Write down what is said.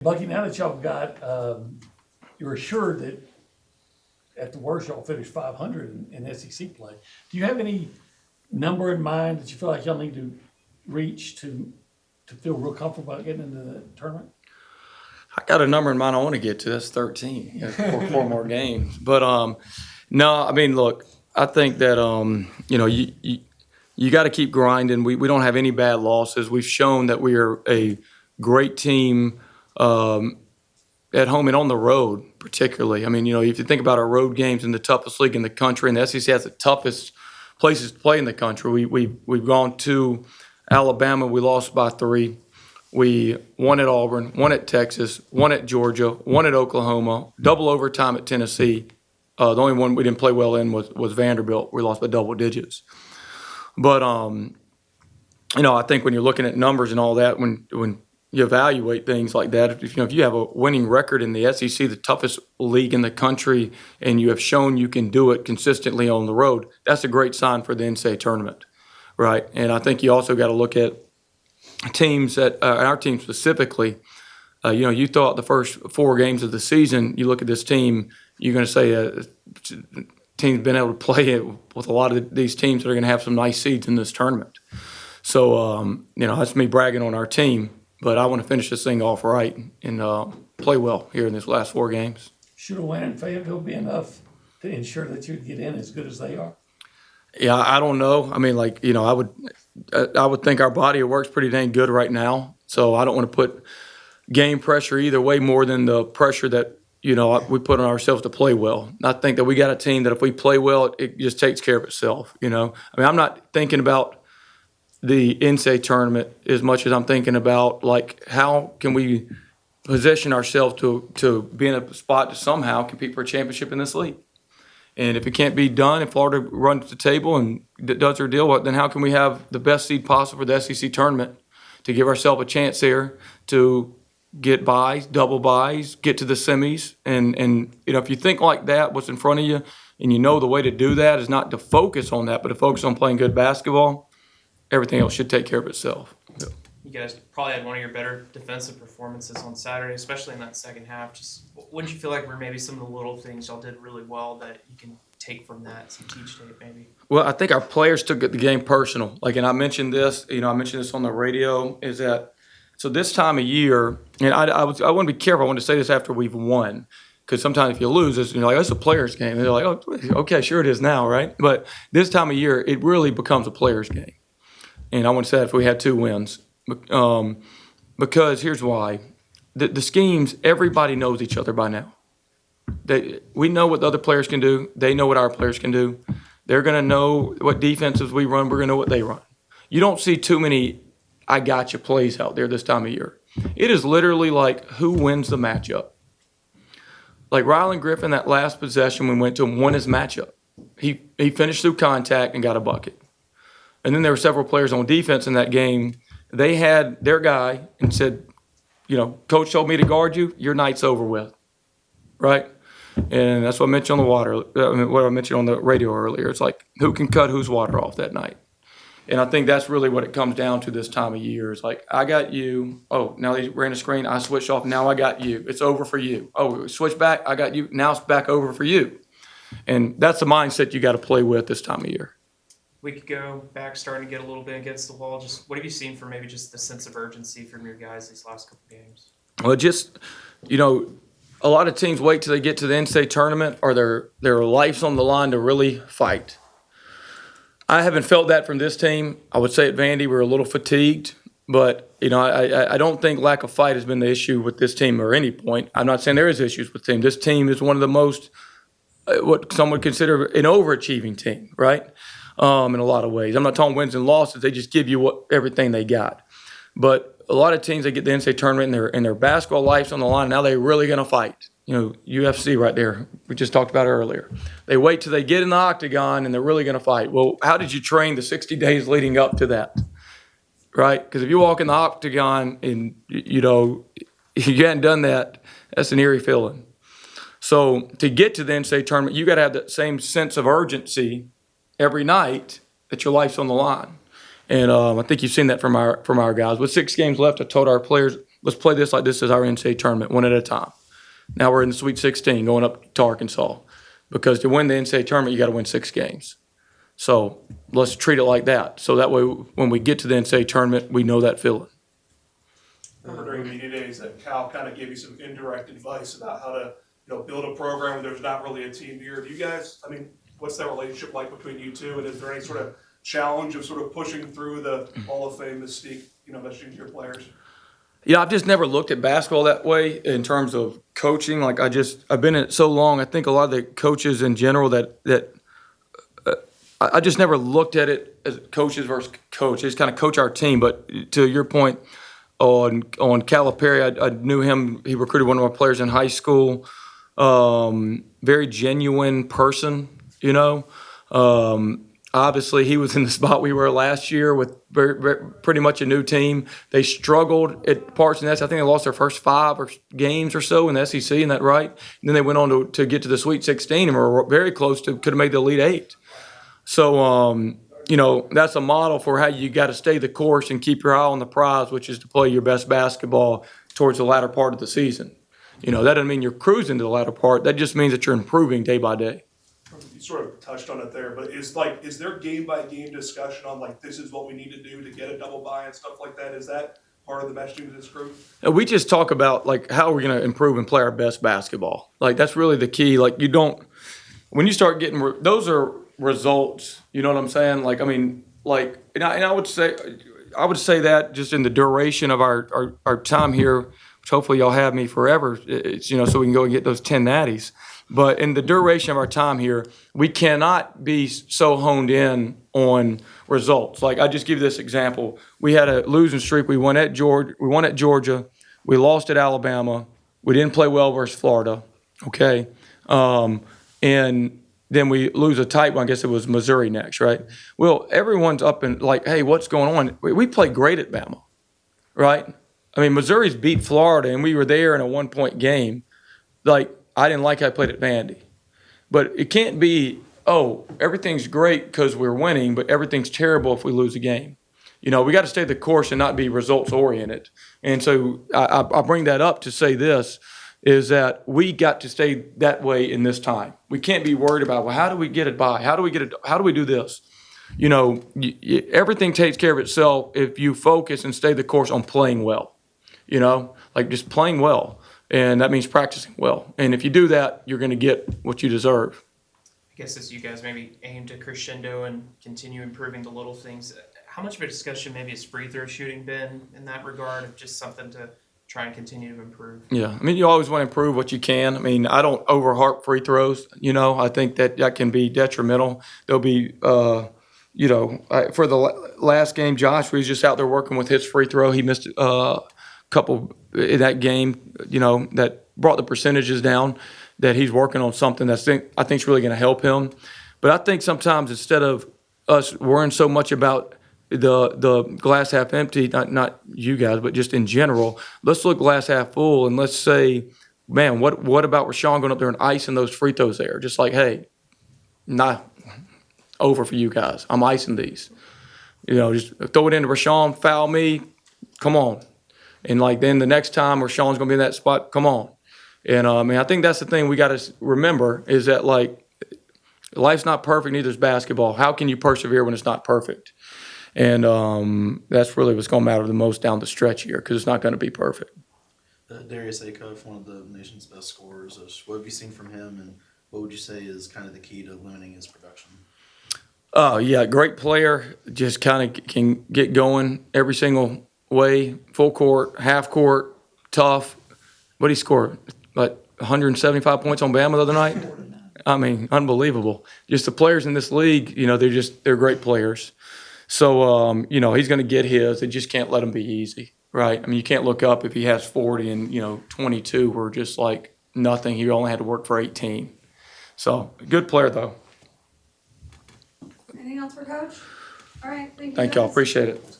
Bucky, now that y'all got, you're assured that at the worst y'all finish 500 in SEC play. Do you have any number in mind that you feel like y'all need to reach to feel real comfortable about getting into the tournament? I got a number in mind I want to get to. That's 13. Four more games. But no, I mean, look, I think that you got to keep grinding. We don't have any bad losses. We've shown that we are a great team at home and on the road, particularly. I mean, if you think about our road games in the toughest league in the country, and the SEC has the toughest places to play in the country. We've gone to Alabama. We lost by 3. We won at Auburn, won at Texas, won at Georgia, won at Oklahoma, double overtime at Tennessee. The only one we didn't play well in was Vanderbilt. We lost by double digits. But I think when you're looking at numbers and all that, when you evaluate things like that, if you have a winning record in the SEC, the toughest league in the country, and you have shown you can do it consistently on the road, that's a great sign for the NCAA tournament, right? And I think you also got to look at teams that our team specifically. You throw out the first 4 games of the season, you look at this team, you're going to say team's been able to play it with a lot of these teams that are going to have some nice seeds in this tournament. So, that's me bragging on our team, but I want to finish this thing off right and play well here in these last 4 games. Should a win in Fayetteville be enough to ensure that you'd get in as good as they are? Yeah, I don't know. I mean, I would think our body works pretty dang good right now, so I don't want to put game pressure either way more than the pressure that we put on ourselves to play well. I think that we got a team that if we play well, it just takes care of itself. I mean, I'm not thinking about the NCAA tournament as much as I'm thinking about how can we position ourselves to be in a spot to somehow compete for a championship in this league. And if it can't be done, if Florida runs the table and does their deal, then how can we have the best seed possible for the SEC tournament to give ourselves a chance there to get buys, double buys, get to the semis? And if you think like that, what's in front of you, and the way to do that is not to focus on that, but to focus on playing good basketball, everything else should take care of itself. Yeah. You guys probably had one of your better defensive performances on Saturday, especially in that second half. Just wouldn't you feel like were maybe some of the little things y'all did really well that you can take from that, some teach tape maybe? Well, I think our players took the game personal. And I mentioned this, I mentioned this on the radio, is that so this time of year, and I want to be careful. I want to say this after we've won, because sometimes if you lose, it's it's a players' game. And they're like, oh, okay, sure it is now, right? But this time of year, it really becomes a players' game. And I want to say that if we had 2 wins. Because here's why. The schemes, everybody knows each other by now. We know what the other players can do. They know what our players can do. They're going to know what defenses we run. We're going to know what they run. You don't see too many I got you plays out there this time of year. It is literally like who wins the matchup. Like Rylan Griffin, that last possession we went to him, won his matchup. He finished through contact and got a bucket. And then there were several players on defense in that game. They had their guy and said, Coach told me to guard you. Your night's over with, right? And that's what I mentioned what I mentioned on the radio earlier. It's like who can cut whose water off that night. And I think that's really what it comes down to this time of year. It's like, I got you. Oh, now they ran a screen. I switched off. Now I got you. It's over for you. Oh, switch back. I got you. Now it's back over for you. And that's the mindset you got to play with this time of year. We could go back, starting to get a little bit against the wall. Just what have you seen for maybe just the sense of urgency from your guys these last couple games? Well, just, a lot of teams wait till they get to the NCAA tournament or their life's on the line to really fight. I haven't felt that from this team. I would say at Vandy we're a little fatigued, but, I don't think lack of fight has been the issue with this team or any point. I'm not saying there is issues with the team. This team is one of the most, what some would consider an overachieving team, right? In a lot of ways. I'm not talking wins and losses. They just give you everything they got. But a lot of teams, they get the NCAA tournament and their basketball life's on the line. Now they're really going to fight. UFC right there. We just talked about it earlier. They wait till they get in the octagon and they're really going to fight. Well, how did you train the 60 days leading up to that? Right? Because if you walk in the octagon and, you hadn't done that, that's an eerie feeling. So to get to the NCAA tournament, you got to have that same sense of urgency every night that your life's on the line. And I think you've seen that from our guys. With 6 games left, I told our players, let's play this like this is our NCAA tournament, one at a time. Now we're in the Sweet 16 going up to Arkansas. Because to win the NCAA tournament, you got to win 6 games. So let's treat it like that. So that way, when we get to the NCAA tournament, we know that feeling. During media days that Cal kind of gave you some indirect advice about how to, build a program where there's not really a team here. Do you guys, what's that relationship like between you two? And is there any sort of challenge of sort of pushing through the Hall of Fame mystique, messaging to your players? Yeah, I've just never looked at basketball that way in terms of coaching. Like I've been in it so long. I think a lot of the coaches in general I just never looked at it as coaches versus coach. I just kind of coach our team. But to your point on Calipari, I knew him. He recruited one of our players in high school. Very genuine person, Obviously, he was in the spot we were last year with pretty much a new team. They struggled at parts in that. I think they lost their first 5 games or so in the SEC, isn't that right? And then they went on to get to the Sweet 16 and were very close to could have made the Elite 8. So, that's a model for how you got to stay the course and keep your eye on the prize, which is to play your best basketball towards the latter part of the season. That doesn't mean you're cruising to the latter part. That just means that you're improving day by day. You sort of touched on it there, but is there game by game discussion on this is what we need to do to get a double bye and stuff like that? Is that part of the messaging to this group? We just talk about how we're going to improve and play our best basketball. That's really the key. When you start getting those are results. You know what I'm saying? And I would say that just in the duration of our time here, which hopefully y'all have me forever. It's so we can go and get those 10 natties. But in the duration of our time here, we cannot be so honed in on results. I just give you this example. We had a losing streak. We won at Georgia. We lost at Alabama. We didn't play well versus Florida. Okay. And then we lose a tight one. I guess it was Missouri next, right? Well, everyone's up and hey, what's going on? We played great at Bama, right? Missouri's beat Florida, and we were there in a 1-point game. I didn't like how I played at Vandy. But it can't be, everything's great because we're winning, but everything's terrible if we lose a game. We got to stay the course and not be results-oriented. And so I bring that up to say this, is that we got to stay that way in this time. We can't be worried about, how do we get it by? How do we do this? Everything takes care of itself if you focus and stay the course on playing well. Just playing well. And that means practicing well. And if you do that, you're going to get what you deserve. I guess as you guys maybe aim to crescendo and continue improving the little things, how much of a discussion maybe has free throw shooting been in that regard, of just something to try and continue to improve? Yeah, you always want to improve what you can. I don't overharp free throws. I think that can be detrimental. There'll be, for the last game, Josh was just out there working with his free throw. He missed couple in that game, that brought the percentages down, that he's working on something I think is really going to help him. But I think sometimes instead of us worrying so much about the glass half empty, not you guys, but just in general, let's look glass half full and let's say, man, what about Rashawn going up there and icing those free throws there? Just hey, not over for you guys. I'm icing these. Just throw it into Rashawn, foul me, come on. And then the next time Rashawn's going to be in that spot, come on. And I think that's the thing we got to remember is that life's not perfect, neither is basketball. How can you persevere when it's not perfect? And that's really what's going to matter the most down the stretch here, because it's not going to be perfect. Darius Acuff, one of the nation's best scorers. What have you seen from him, and what would you say is kind of the key to limiting his production? Oh, yeah, great player. Just kind of can get going every single way, full court, half court, tough. What did he score? 175 points on Bama the other night? Unbelievable. Just the players in this league, they're great players. So, he's going to get his. They just can't let him be easy, right? You can't look up if he has 40 and, 22 were just nothing. He only had to work for 18. So, good player, though. Anything else for Coach? All right, thank you. Thank y'all. guys. Appreciate it.